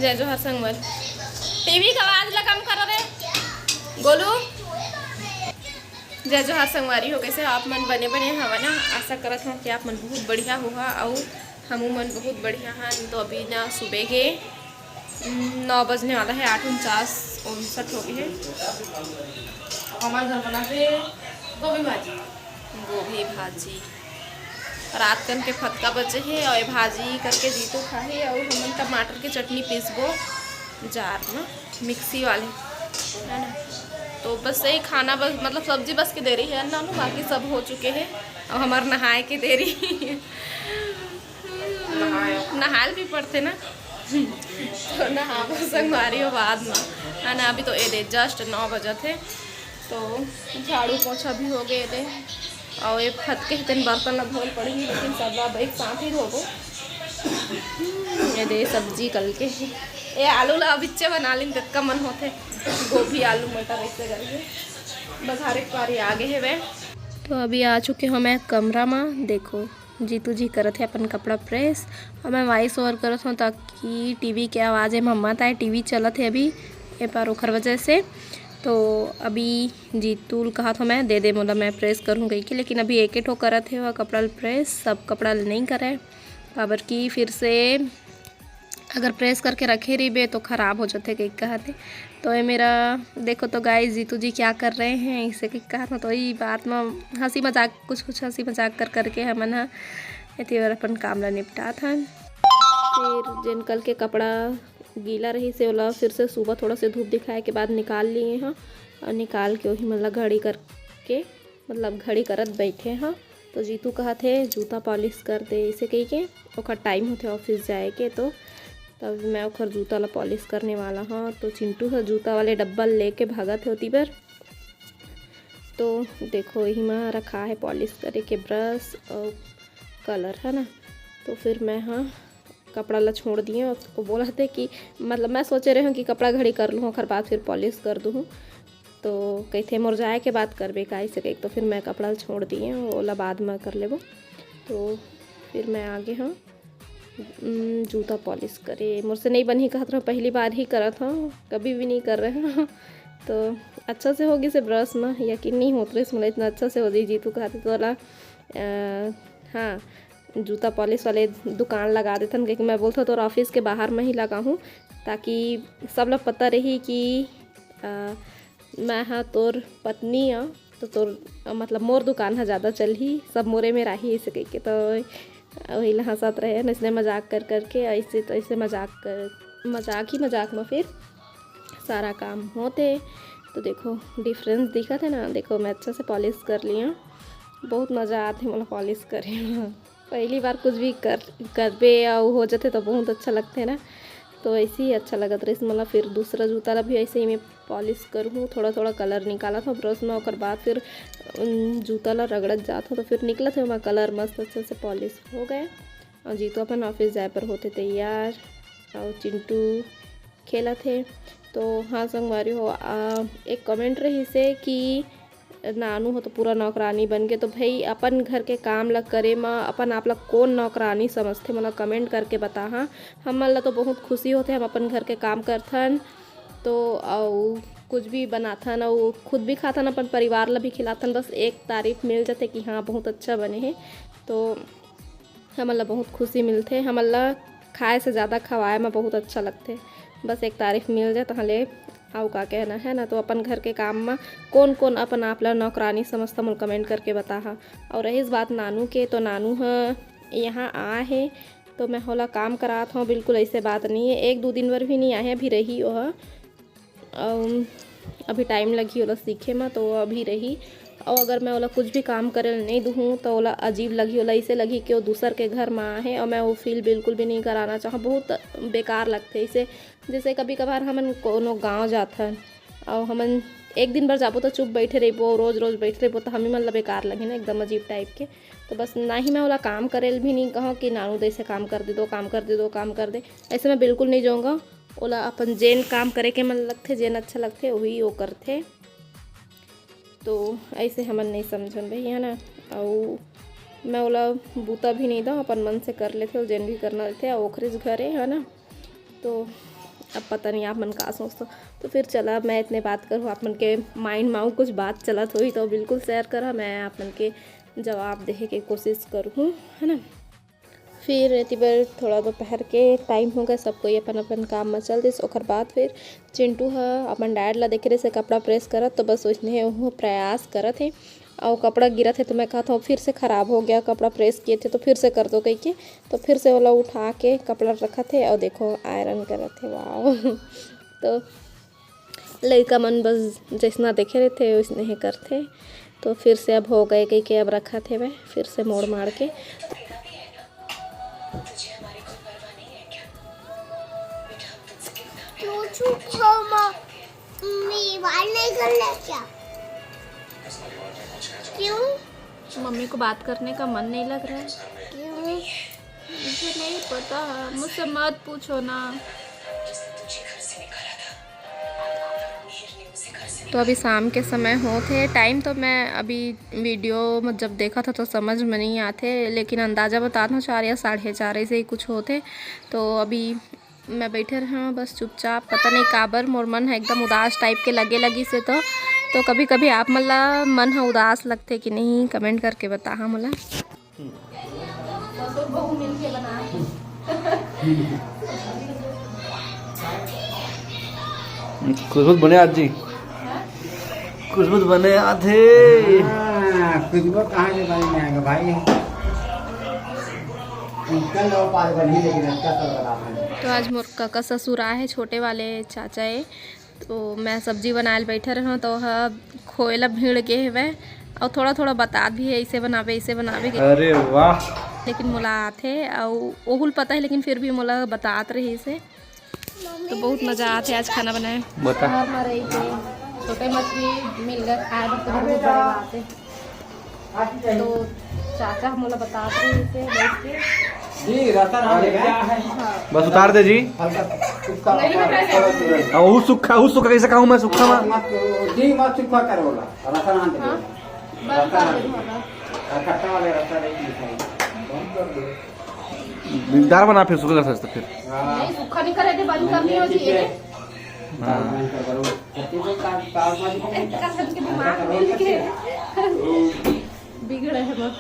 जय जोहर संगवर टीवी का आवाज ला कम करो रे गोलू। जय जोहर संगवारी हो, कैसे आप मन बने बने हवा ना। आशा करत हूँ कि आप मन बहुत बढ़िया हुआ और हमू मन बहुत बढ़िया हैं। तो अभी ना सुबह के 9 बजने वाला है, 8:49 हो गए हैं। हमारे घर बना पे गोभी भाजी रात कन के फतका बचे है और भाजी करके जीतो खाए और हम टमाटर के चटनी पीसबो जार में मिक्सी वाले है ना। तो बस यही खाना बस मतलब सब्जी बस के दे रही है ना, बाकी सब हो चुके हैं और हमारे नहाए के दे रही है। नहाल भी पड़ते ना तो नहा संगवारी हो बाद में है ना। अभी तो ये दे जस्ट 9 बजे थे तो झाड़ू पोछा भी हो गए थे और ये फटके तेन बर्तन ला धोल पड़ी, लेकिन सब अब एक साथ ही धोबो। ये दे सब्जी कल के ये आलू ला बिच्चे बना लीन तक मन होते गोभी आलू मटर ऐसे करके बघारे पारी आगे है वे। तो अभी आ चुके हो मैं कमरा में। देखो जीतू जी करत है अपन कपड़ा प्रेस और मैं वॉइस ओवर करत हूँ ताकि टीवी के आवाज़ है मम्मा ताए टीवी चलत है अभी ये पर ओखर वजह से। तो अभी जीतू कहा था मैं दे दे बोला मैं प्रेस करूँ गई कि, लेकिन अभी एक ठो करत है वह कपड़ा प्रेस सब कपड़ा नहीं करे काबर की फिर से अगर प्रेस करके रखे रही बे तो ख़राब हो जाते कहीं कहते। तो ये मेरा देखो तो गाइस जीतू जी क्या कर रहे हैं इसे कहीं कहा था। तो ये बात में हंसी मजाक कुछ हंसी मजाक कर करके हमन इतनी बार अपन काम ला निपटा था। फिर जिन कल के कपड़ा गीला रही से ओला फिर से सुबह थोड़ा से धूप दिखाए के बाद निकाल लिए हैं और निकाल के वही मतलब घड़ी करके मतलब घड़ी करत बैठे हैं। तो जीतू कहा थे जूता पॉलिश कर दे इसे कही के ओखर टाइम होते ऑफिस जाए के। तो तब मैं ओखर जूता ला पॉलिश करने वाला हाँ। तो चिंटू है जूता वाले डब्बा लेके भागत होती पर। तो देखो यही में रखा है पॉलिश करे के ब्रश और कलर है ना। तो फिर मैं हाँ कपड़ा ला छोड़ दिए और उसको बोला थे कि मतलब मैं सोचे रहे हूँ कि कपड़ा घड़ी कर लूँ और बाद फिर पॉलिश कर दूँ। तो कही थे मुरझाए के बाद करबे का ऐसे कही। तो फिर मैं कपड़ा छोड़ दिए ओला बाद में कर लेबो। तो फिर मैं आगे हाँ जूता पॉलिश करे मुझसे नहीं बनी कहत रहा पहली बार ही करा था कभी भी नहीं कर रहे हैं। तो अच्छा से होगी से ब्रश में यकीन नहीं होता रही मतलब इतना अच्छा से हो गई। जीतू कहते तो वाला हाँ जूता पॉलिश वाले दुकान लगा देते हैं क्योंकि मैं बोलता तो ऑफिस के बाहर में ही लगा हूँ ताकि सब लोग पता रही कि मैं हाँ तोर पत्नी हाँ तो तोर मतलब मोर दुकान है ज़्यादा चल ही सब मोरे में रही ऐसे कह के। तो वही हंसत रहे न इसने मजाक कर करके ऐसे तो ऐसे मजाक में फिर सारा काम होते। तो देखो डिफरेंस दिखा थे ना। देखो मैं अच्छा से पॉलिश कर लिया बहुत मज़ा आते मतलब पॉलिश करे पहली बार कुछ भी करबे या हो जाते तो बहुत अच्छा लगते ना। तो ऐसे ही अच्छा लगता रही मतलब फिर दूसरा जूता ला भी ऐसे ही मैं पॉलिश करूँ थोड़ा थोड़ा कलर निकाला था ब्रश में और बाद फिर जूता ला रगड़त जाता तो फिर निकला था वहाँ कलर मस्त अच्छे से पॉलिश हो गया। और जीतू अपन ऑफिस जाए पर होते तैयार और चिंटू खेला थे। तो हाँ संगवारी हो एक कमेंट रही से कि नानू हो तो पूरा नौकरानी बन के। तो भाई अपन घर के काम ला करे में अपन आप लोग कौन नौकरानी समझते मतलब कमेंट करके बता। हाँ हम ला तो बहुत खुशी होते हम अपन घर के काम करथन तो कुछ भी बनाथन और खुद भी खाथन अपन परिवार ला भी खिलाथन। बस एक तारीफ मिल जाते कि हाँ बहुत अच्छा बने हैं तो हमला बहुत खुशी मिलते। हमला खाए से ज़्यादा खवाए में बहुत अच्छा लगते। बस एक तारीफ मिल जाए तो हले आओ का कहना है ना। तो अपन घर के काम में कौन कौन अपन आप ला नौकरानी समझता मुझे कमेंट करके बता। और रही इस बात नानू के तो नानू यहाँ आए हैं तो मैं होला काम कराता हूँ बिल्कुल ऐसे बात नहीं है। 1-2 दिन भर भी नहीं आए हैं अभी रही वह अभी टाइम लगी ओला सीखे में तो अभी रही। और अगर मैं ओला कुछ भी काम करे नहीं दूँ तो ओला अजीब लगी ओला ऐसे लगी कि वो दूसर के घर में आए और मैं वो फील बिल्कुल भी नहीं कराना चाहूँ बहुत बेकार लगते इसे। जैसे कभी कभार हमन कोनो गाँव जाथन और हमन एक दिन भर जाबो तो चुप बैठे रहिबो रोज़ बैठे रहिबो तो हमें मतलब बेकार लगे ना एकदम अजीब टाइप के। तो बस ना ही मैं ओला काम करेल भी नहीं कहूँ कि नानू दे से काम कर दे दो काम कर दे ऐसे मैं बिल्कुल नहीं जाऊँगा। ओला अपन जेन काम करे के मन लगते जेन अच्छा लगते वही वो करते। तो ऐसे हमन नहीं समझन भाई है ना। और मैं ओला बूता भी नहीं दूँ अपन मन से कर लेते और जेन भी करना रहते ओखरिस घरे है ना। तो अब पता नहीं आप मन का सोचते तो फिर चला मैं इतने बात करूँ आप मन के माइंड माऊ कुछ बात चलत हुई तो बिल्कुल शेयर करा, मैं आप मन के जवाब देने की कोशिश करूँ, है ना। फिर एती बार थोड़ा दोपहर के टाइम हो गया, सब कोई अपन अपन काम में चल दिस। ओकर बाद फिर चिंटू ह अपन डैड ला देखे रहे से कपड़ा प्रेस करत, तो बस उसने वो प्रयास करत है और कपड़ा गिरा थे तो मैं कहा था फिर से ख़राब हो गया, कपड़ा प्रेस किए थे तो फिर से कर दो कह के, तो फिर से वाला उठा के कपड़ा रखा थे और देखो आयरन कर थे। वाह तो लड़का मन बस जैसना देखे रहे थे वैसने ही करते, तो फिर से अब हो गए कह के अब रखा थे वह फिर से मोड़ मार के। क्यों मम्मी को बात करने का मन नहीं लग रहा है? क्यों मुझे नहीं पता, मुझसे मत पूछो ना। तो अभी शाम के समय होते टाइम, तो मैं अभी वीडियो में जब देखा था तो समझ में नहीं आते, लेकिन अंदाज़ा बता दूँ 4 या 4:30 ऐसे ही कुछ होते। तो अभी मैं बैठे रहा बस चुपचाप, पता नहीं काबर मोर मन है एकदम उदास टाइप के लगी से। तो कभी कभी आप मला मन है उदास लगते कि नहीं, कमेंट करके बता मला। खुशबू बने आज जी, खुशबू बने आधे। खुशबू कहाँ से बने आएगा भाई, तो आज मोर काका ससुर आए है, छोटे वाले चाचा है, तो मैं सब्जी बनाए बैठे रहा तो खोएला भीड़ के है और थोड़ा थोड़ा बता भी है ऐसे बनावे अरे वाह, लेकिन मोला आते और ओहुल पता है, लेकिन फिर भी मोला बतात रही से। तो बहुत मज़ा आते आज खाना बनाए। बता छोटे मछली मिल गए खाए तो बहुत बड़े बात है। तो चाचा मोला बताते रही से बैठ के बस उतार दे जी। वो सूखा कैसे खाऊं मैं, सूखा जी मत सूखा करो रसन हां दे दार बना फिर सूखा कर सकते फिर नहीं सूखा नहीं करे थे, बंद कर दियो जी ये बिगड़े है मत।